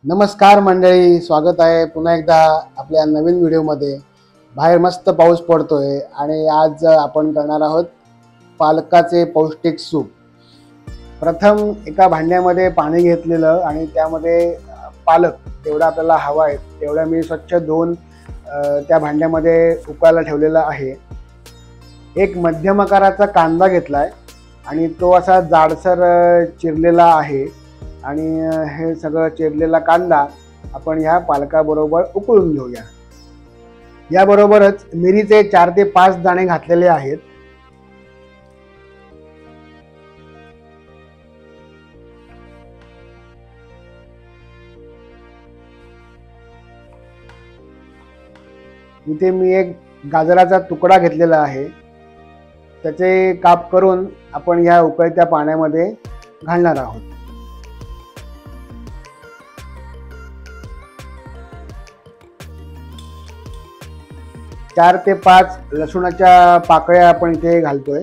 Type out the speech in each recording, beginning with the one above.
नमस्कार मंडळी, स्वागत आहे पुन्हा एकदा आपल्या नवीन व्हिडिओमध्ये। बाहेर मस्त पाऊस पडतोय आणि आज आपण करणार आहोत पालकाचे पौष्टिक सूप। प्रथम एका भांड्यामध्ये पाणी घेतलेलं आणि त्यामध्ये पालक जेवढा आपल्याला हवा आहे तेवढा मी स्वच्छ धुवून त्या भांड्यामध्ये उकळायला ठेवलेला आहे। एक मध्यम आकाराचा कांदा घेतलाय आणि तो असा जाडसर चिरलेला आहे आणि हे सगळं चिरलेला कांदा आपण ह्या पालकाबरोबर उकळून घेऊया। याबरोबरच मिरीचे 4 ते 5 दाणे घातलेले आहेत। इथे मी एक गाजराचा तुकडा घेतलेला आहे, त्याचे काप करून आपण ह्या उकळत्या पाण्यामध्ये घालणार आहोत। 4 ते 5 लसूणाच्या पाकळ्या आपण इथे घालतोय।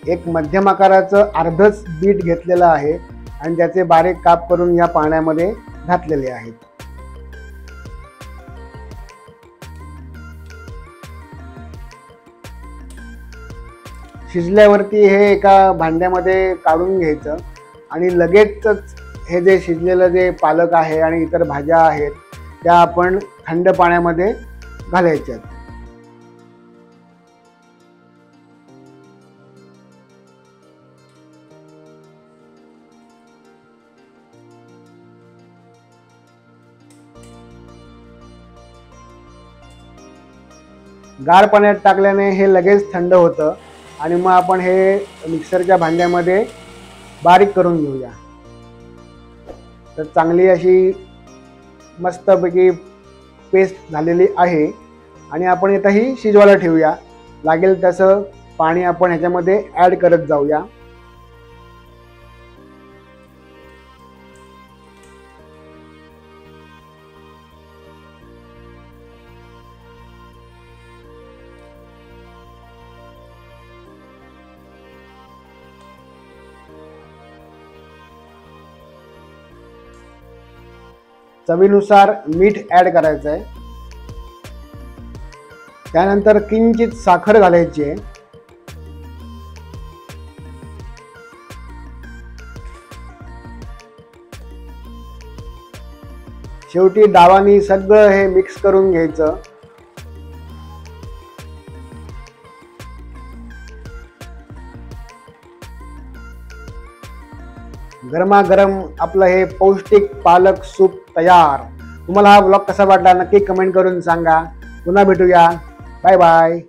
एक मध्यम आकाराचं अर्धच बीट घेतलेलं आहे आणि त्याचे बारीक काप करून या पाण्यामध्ये घातलेले आहेत। शिजल्यावरती हे एका भांड्यामध्ये काढून घ्यायचं आणि लगेचच हे जे शिजलेलं जे पालक आहे आणि इतर भाज्या आहेत त्या आपण थंड पाण्यामध्ये घालायच्यात। गार पाण्यात टाकल्याने हे लगेच थंड होतं आणि मग आपण हे मिक्सरच्या भांड्यामध्ये बारीक करून घेऊया। तर चांगली अशी मस्तपैकी पेस्ट झालेली आहे आणि आपण आता ही शिजवायला ठेवूया। लागेल तसं पाणी आपण ह्याच्यामध्ये ॲड करत जाऊया। चवीनुसार मीठ ॲड करायचं आहे, त्यानंतर किंचित साखर घालायची आहे। शेवटी डावानी सगळं हे मिक्स करून घ्यायचं। गरमागरम आपलं हे पौष्टिक पालक सूप तयार। तुम्हाला हा ब्लॉग कसा वाटला नक्की कमेंट करून सांगा। पुन्हा भेटूया, बाय बाय।